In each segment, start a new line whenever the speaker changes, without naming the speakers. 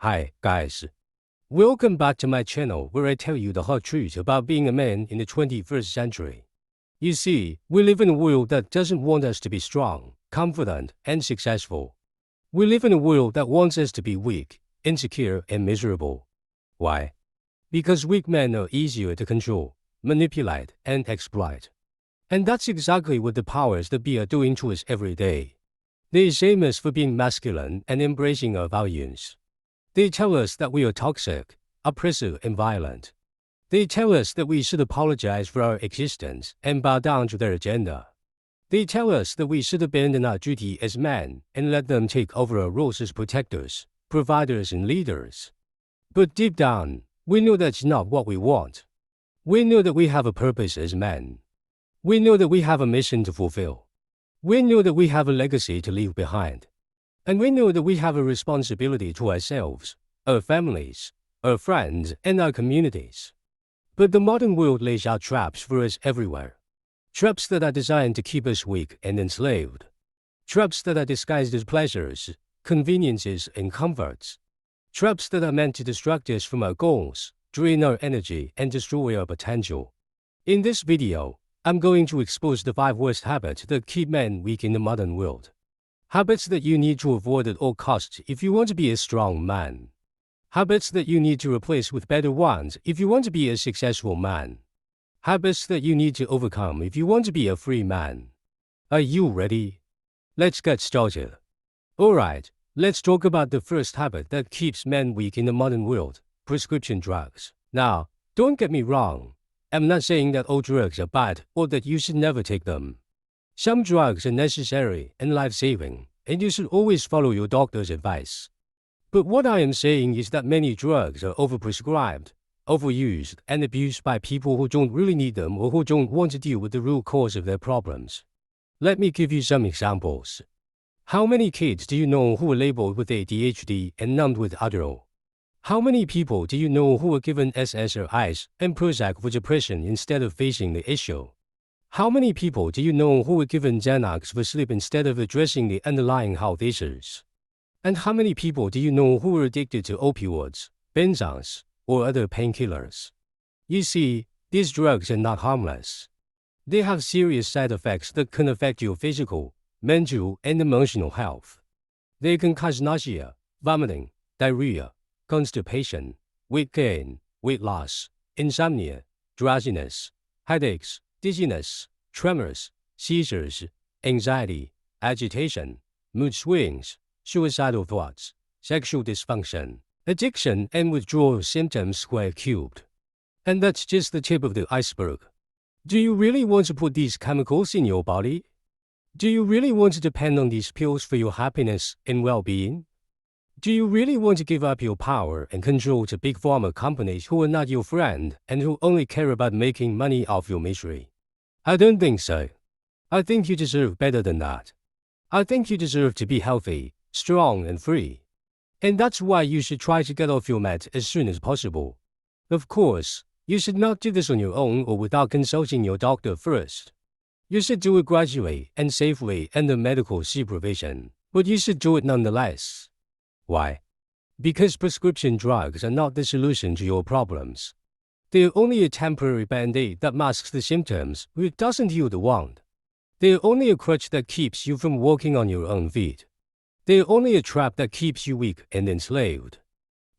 Hi, guys. Welcome back to my channel where I tell you the hard truth about being a man in the 21st century. You see, we live in a world that doesn't want us to be strong, confident, and successful. We live in a world that wants us to be weak, insecure, and miserable. Why? Because weak men are easier to control, manipulate, and exploit. And that's exactly what the powers that be are doing to us every day. They shame us for being masculine and embracing our values. They tell us that we are toxic, oppressive, and violent. They tell us that we should apologize for our existence and bow down to their agenda. They tell us that we should abandon our duty as men and let them take over our roles as protectors, providers, and leaders. But deep down, we know that's not what we want. We know that we have a purpose as men. We know that we have a mission to fulfill. We know that we have a legacy to leave behind. And we know that we have a responsibility to ourselves, our families, our friends, and our communities. But the modern world lays out traps for us everywhere. Traps that are designed to keep us weak and enslaved. Traps that are disguised as pleasures, conveniences, and comforts. Traps that are meant to distract us from our goals, drain our energy, and destroy our potential. In this video, I'm going to expose the 5 worst habits that keep men weak in the modern world. Habits that you need to avoid at all costs if you want to be a strong man. Habits that you need to replace with better ones if you want to be a successful man. Habits that you need to overcome if you want to be a free man. Are you ready? Let's get started. Alright, let's talk about the first habit that keeps men weak in the modern world, prescription drugs. Now, don't get me wrong. I'm not saying that all drugs are bad or that you should never take them. Some drugs are necessary and life-saving, and you should always follow your doctor's advice. But what I am saying is that many drugs are overprescribed, overused, and abused by people who don't really need them or who don't want to deal with the root cause of their problems. Let me give you some examples. How many kids do you know who are labeled with ADHD and numbed with Adderall? How many people do you know who are given SSRIs and Prozac for depression instead of facing the issue? How many people do you know who were given Xanax for sleep instead of addressing the underlying health issues? And how many people do you know who were addicted to opioids, benzos, or other painkillers? You see, these drugs are not harmless. They have serious side effects that can affect your physical, mental, and emotional health. They can cause nausea, vomiting, diarrhea, constipation, weight gain, weight loss, insomnia, drowsiness, headaches, dizziness, tremors, seizures, anxiety, agitation, mood swings, suicidal thoughts, sexual dysfunction, addiction, and withdrawal symptoms square cubed. And that's just the tip of the iceberg. Do you really want to put these chemicals in your body? Do you really want to depend on these pills for your happiness and well-being? Do you really want to give up your power and control to big pharma companies who are not your friend and who only care about making money off your misery? I don't think so. I think you deserve better than that. I think you deserve to be healthy, strong, and free. And that's why you should try to get off your mat as soon as possible. Of course, you should not do this on your own or without consulting your doctor first. You should do it gradually and safely under medical supervision, but you should do it nonetheless. Why? Because prescription drugs are not the solution to your problems. They are only a temporary band-aid that masks the symptoms, but it doesn't heal the wound. They are only a crutch that keeps you from walking on your own feet. They are only a trap that keeps you weak and enslaved.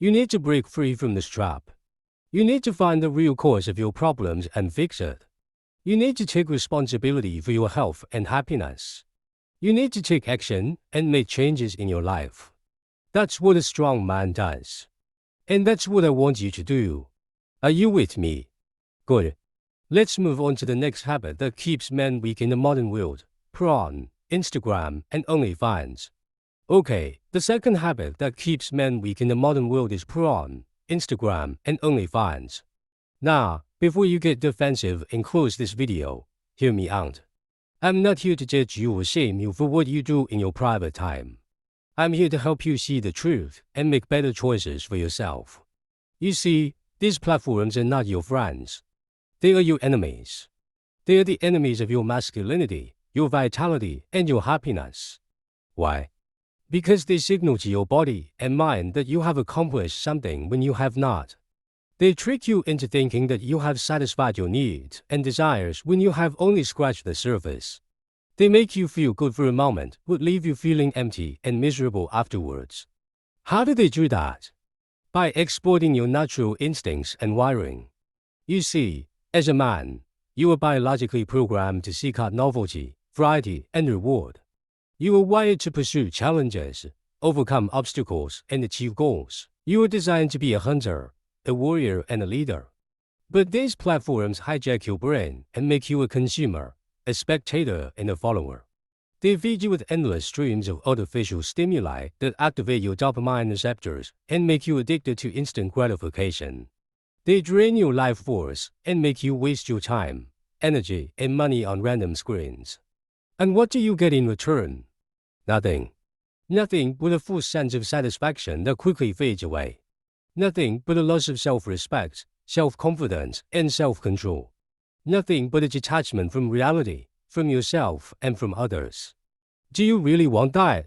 You need to break free from this trap. You need to find the real cause of your problems and fix it. You need to take responsibility for your health and happiness. You need to take action and make changes in your life. That's what a strong man does. And that's what I want you to do. Are you with me? Good. Let's move on to the next habit that keeps men weak in the modern world: porn, Instagram, and OnlyFans. Okay, the second habit that keeps men weak in the modern world is porn, Instagram, and OnlyFans. Now, before you get defensive and close this video, hear me out. I'm not here to judge you or shame you for what you do in your private time. I'm here to help you see the truth and make better choices for yourself. You see, these platforms are not your friends. They are your enemies. They are the enemies of your masculinity, your vitality, and your happiness. Why? Because they signal to your body and mind that you have accomplished something when you have not. They trick you into thinking that you have satisfied your needs and desires when you have only scratched the surface. They make you feel good for a moment, but leave you feeling empty and miserable afterwards. How do they do that? By exploiting your natural instincts and wiring. You see, as a man, you are biologically programmed to seek out novelty, variety, and reward. You are wired to pursue challenges, overcome obstacles, and achieve goals. You are designed to be a hunter, a warrior, and a leader. But these platforms hijack your brain and make you a consumer, a spectator, and a follower. They feed you with endless streams of artificial stimuli that activate your dopamine receptors and make you addicted to instant gratification. They drain your life force and make you waste your time, energy, and money on random screens. And what do you get in return? Nothing. Nothing but a false sense of satisfaction that quickly fades away. Nothing but a loss of self-respect, self-confidence, and self-control. Nothing but a detachment from reality, from yourself, and from others. Do you really want that?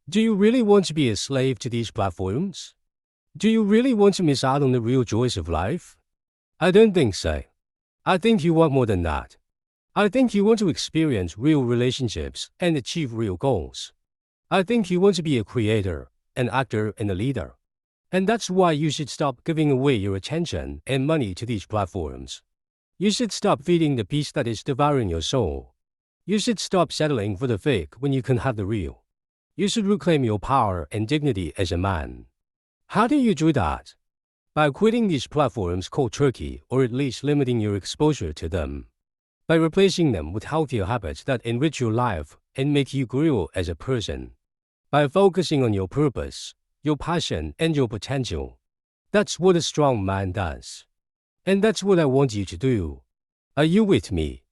Do you really want to be a slave to these platforms? Do you really want to miss out on the real joys of life? I don't think so. I think you want more than that. I think you want to experience real relationships and achieve real goals. I think you want to be a creator, an actor, and a leader. And that's why you should stop giving away your attention and money to these platforms. You should stop feeding the beast that is devouring your soul. You should stop settling for the fake when you can have the real. You should reclaim your power and dignity as a man. How do you do that? By quitting these platforms cold turkey, or at least limiting your exposure to them. By replacing them with healthier habits that enrich your life and make you grow as a person. By focusing on your purpose, your passion, and your potential. That's what a strong man does. And that's what I want you to do. Are you with me?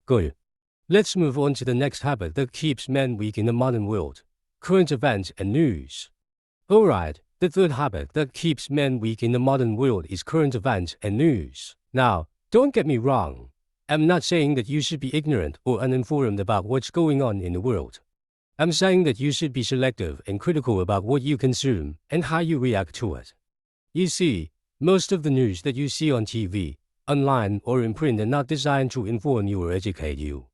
Good. Let's move on to the next habit that keeps men weak in the modern world: current events and news. Alright, the third habit that keeps men weak in the modern world is current events and news. Now, don't get me wrong. I'm not saying that you should be ignorant or uninformed about what's going on in the world. I'm saying that you should be selective and critical about what you consume and how you react to it. You see, most of the news that you see on TV, online, or in print are not designed to inform you or educate you.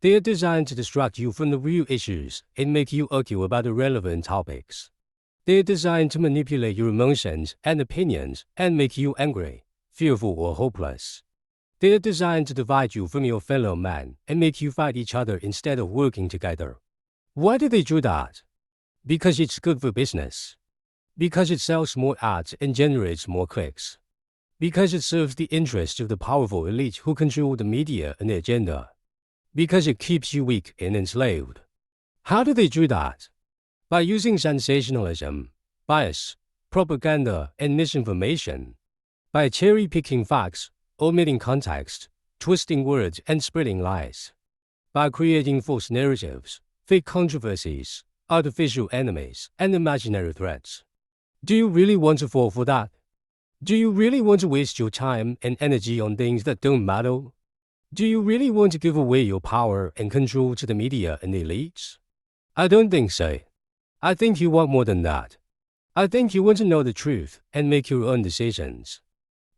They are designed to distract you from the real issues and make you argue about irrelevant topics. They are designed to manipulate your emotions and opinions and make you angry, fearful, or hopeless. They are designed to divide you from your fellow man and make you fight each other instead of working together. Why do they do that? Because it's good for business. Because it sells more ads and generates more clicks. Because it serves the interests of the powerful elite who control the media and the agenda. Because it keeps you weak and enslaved. How do they do that? By using sensationalism, bias, propaganda, and misinformation. By cherry-picking facts, omitting context, twisting words, and spreading lies. By creating false narratives, fake controversies, artificial enemies, and imaginary threats. Do you really want to fall for that? Do you really want to waste your time and energy on things that don't matter? Do you really want to give away your power and control to the media and the elites? I don't think so. I think you want more than that. I think you want to know the truth and make your own decisions.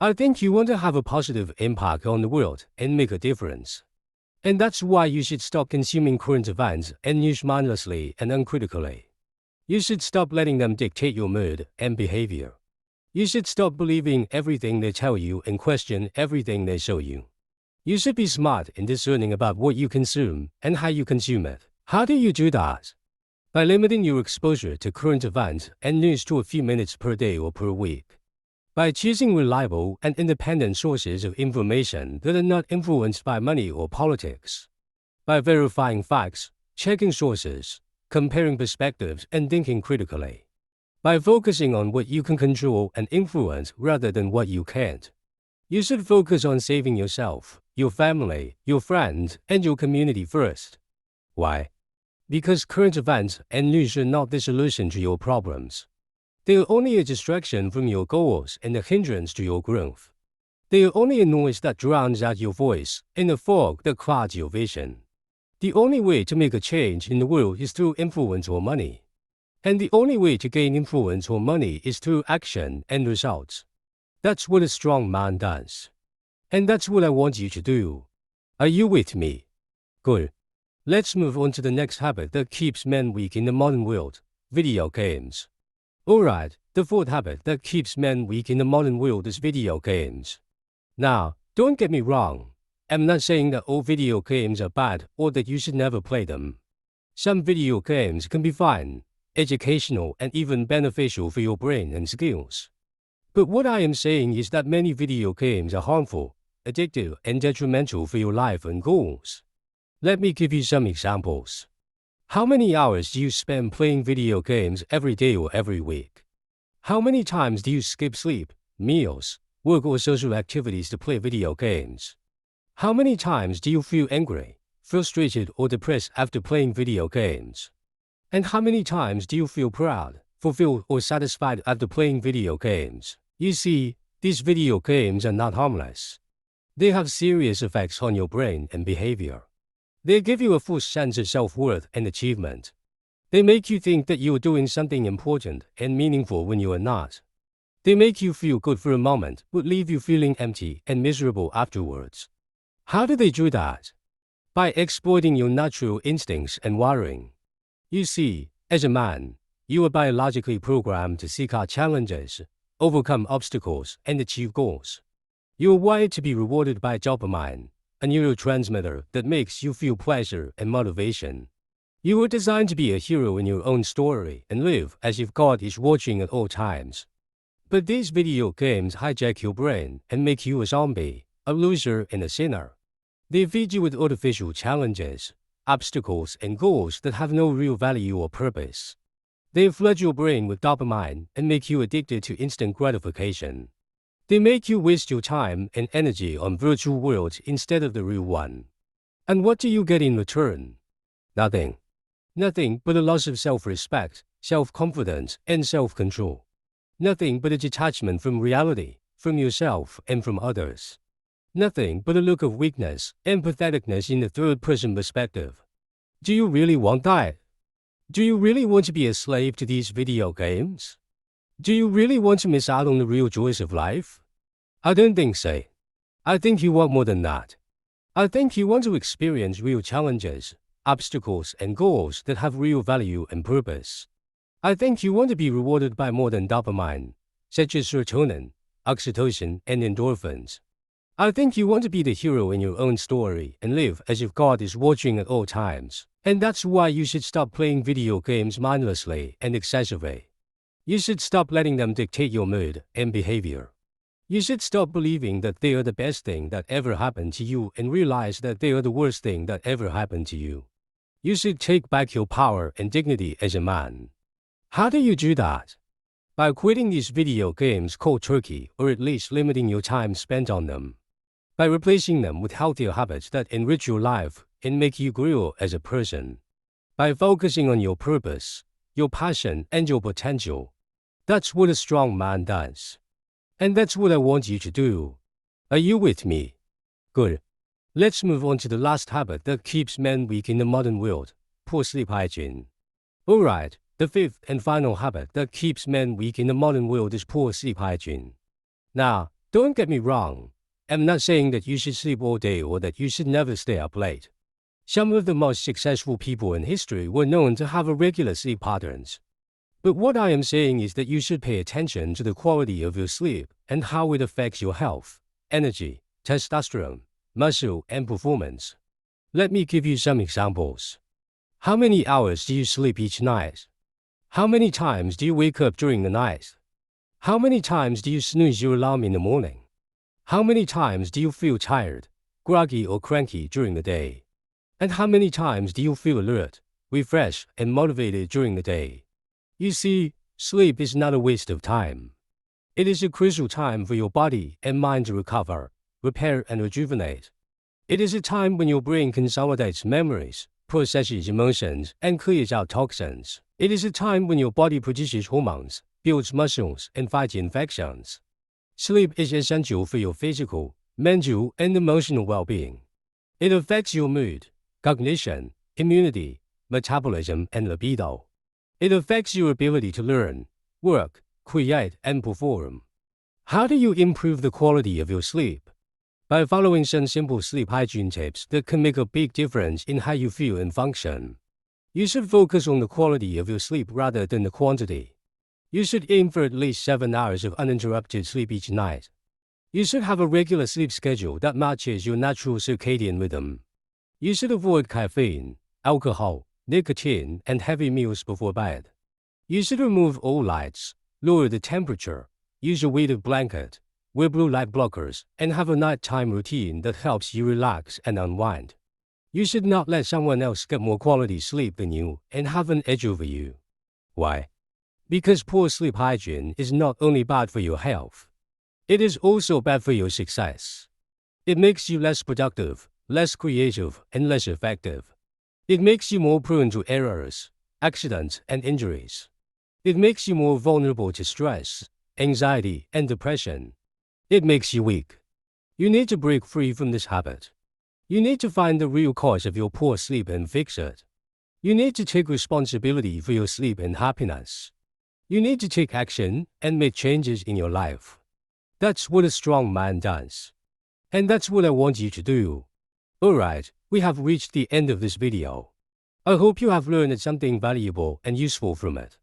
I think you want to have a positive impact on the world and make a difference. And that's why you should stop consuming current events and news mindlessly and uncritically. You should stop letting them dictate your mood and behavior. You should stop believing everything they tell you and question everything they show you. You should be smart and discerning about what you consume and how you consume it. How do you do that? By limiting your exposure to current events and news to a few minutes per day or per week. By choosing reliable and independent sources of information that are not influenced by money or politics. By verifying facts, checking sources, comparing perspectives, and thinking critically. By focusing on what you can control and influence rather than what you can't. You should focus on saving yourself, your family, your friends, and your community first. Why? Because current events and news are not the solution to your problems. They are only a distraction from your goals and a hindrance to your growth. They are only a noise that drowns out your voice and a fog that clouds your vision. The only way to make a change in the world is through influence or money. And the only way to gain influence or money is through action and results. That's what a strong man does. And that's what I want you to do. Are you with me? Good. Let's move on to the next habit that keeps men weak in the modern world: video games. Alright, the fourth habit that keeps men weak in the modern world is video games. Now, don't get me wrong. I'm not saying that all video games are bad or that you should never play them. Some video games can be fun, educational, and even beneficial for your brain and skills. But what I am saying is that many video games are harmful, addictive, and detrimental for your life and goals. Let me give you some examples. How many hours do you spend playing video games every day or every week? How many times do you skip sleep, meals, work, or social activities to play video games? How many times do you feel angry, frustrated, or depressed after playing video games? And how many times do you feel proud, fulfilled, or satisfied after playing video games? You see, these video games are not harmless. They have serious effects on your brain and behavior. They give you a false sense of self-worth and achievement. They make you think that you are doing something important and meaningful when you are not. They make you feel good for a moment, but leave you feeling empty and miserable afterwards. How do they do that? By exploiting your natural instincts and wiring. You see, as a man, you are biologically programmed to seek out challenges, overcome obstacles, and achieve goals. You are wired to be rewarded by dopamine, a neurotransmitter that makes you feel pleasure and motivation. You were designed to be a hero in your own story and live as if God is watching at all times. But these video games hijack your brain and make you a zombie, a loser, and a sinner. They feed you with artificial challenges, obstacles, and goals that have no real value or purpose. They flood your brain with dopamine and make you addicted to instant gratification. They make you waste your time and energy on virtual worlds instead of the real one. And what do you get in return? Nothing. Nothing but a loss of self-respect, self-confidence, and self-control. Nothing but a detachment from reality, from yourself, and from others. Nothing but a look of weakness and patheticness in the third-person perspective. Do you really want that? Do you really want to be a slave to these video games? Do you really want to miss out on the real joys of life? I don't think so. I think you want more than that. I think you want to experience real challenges, obstacles, and goals that have real value and purpose. I think you want to be rewarded by more than dopamine, such as serotonin, oxytocin, and endorphins. I think you want to be the hero in your own story and live as if God is watching at all times. And that's why you should stop playing video games mindlessly and excessively. You should stop letting them dictate your mood and behavior. You should stop believing that they are the best thing that ever happened to you and realize that they are the worst thing that ever happened to you. You should take back your power and dignity as a man. How do you do that? By quitting these video games cold turkey, or at least limiting your time spent on them. By replacing them with healthier habits that enrich your life and make you grow as a person. By focusing on your purpose, your passion, and your potential. That's what a strong man does. And that's what I want you to do. Are you with me? Good. Let's move on to the last habit that keeps men weak in the modern world: poor sleep hygiene. Alright, the fifth and final habit that keeps men weak in the modern world is poor sleep hygiene. Now, don't get me wrong. I'm not saying that you should sleep all day or that you should never stay up late. Some of the most successful people in history were known to have irregular sleep patterns. But what I am saying is that you should pay attention to the quality of your sleep and how it affects your health, energy, testosterone, muscle, and performance. Let me give you some examples. How many hours do you sleep each night? How many times do you wake up during the night? How many times do you snooze your alarm in the morning? How many times do you feel tired, groggy, or cranky during the day? And how many times do you feel alert, refreshed, and motivated during the day? You see, sleep is not a waste of time. It is a crucial time for your body and mind to recover, repair, and rejuvenate. It is a time when your brain consolidates memories, processes emotions, and clears out toxins. It is a time when your body produces hormones, builds muscles, and fights infections. Sleep is essential for your physical, mental, and emotional well-being. It affects your mood, cognition, immunity, metabolism, and libido. It affects your ability to learn, work, create, and perform. How do you improve the quality of your sleep? By following some simple sleep hygiene tips that can make a big difference in how you feel and function. You should focus on the quality of your sleep rather than the quantity. You should aim for at least 7 hours of uninterrupted sleep each night. You should have a regular sleep schedule that matches your natural circadian rhythm. You should avoid caffeine, alcohol, nicotine, and heavy meals before bed. You should remove all lights, lower the temperature, use a weighted blanket, wear blue light blockers, and have a nighttime routine that helps you relax and unwind. You should not let someone else get more quality sleep than you and have an edge over you. Why? Because poor sleep hygiene is not only bad for your health, it is also bad for your success. It makes you less productive, less creative, and less effective. It makes you more prone to errors, accidents, and injuries. It makes you more vulnerable to stress, anxiety, and depression. It makes you weak. You need to break free from this habit. You need to find the real cause of your poor sleep and fix it. You need to take responsibility for your sleep and happiness. You need to take action and make changes in your life. That's what a strong man does. And that's what I want you to do. Alright, we have reached the end of this video. I hope you have learned something valuable and useful from it.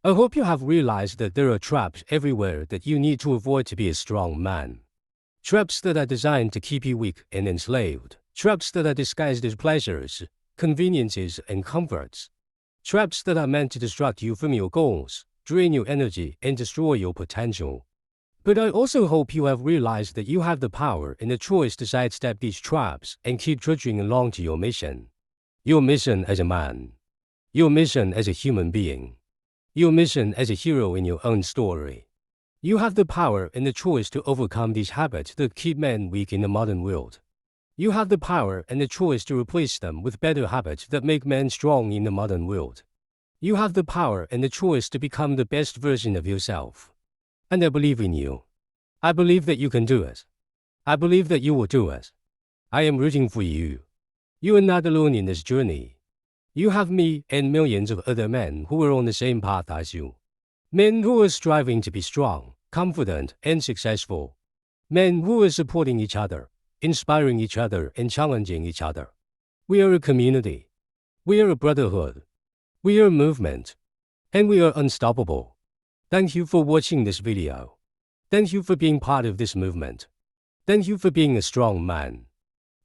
I hope you have realized that there are traps everywhere that you need to avoid to be a strong man. Traps that are designed to keep you weak and enslaved. Traps that are disguised as pleasures, conveniences, and comforts. Traps that are meant to distract you from your goals, drain your energy, and destroy your potential. But I also hope you have realized that you have the power and the choice to sidestep these traps and keep trudging along to your mission. Your mission as a man. Your mission as a human being. Your mission as a hero in your own story. You have the power and the choice to overcome these habits that keep men weak in the modern world. You have the power and the choice to replace them with better habits that make men strong in the modern world. You have the power and the choice to become the best version of yourself. And I believe in you. I believe that you can do it. I believe that you will do it. I am rooting for you. You are not alone in this journey. You have me and millions of other men who are on the same path as you. Men who are striving to be strong, confident, and successful. Men who are supporting each other, inspiring each other, and challenging each other. We are a community. We are a brotherhood. We are a movement. And we are unstoppable. Thank you for watching this video. Thank you for being part of this movement. Thank you for being a strong man.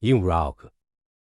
You rock.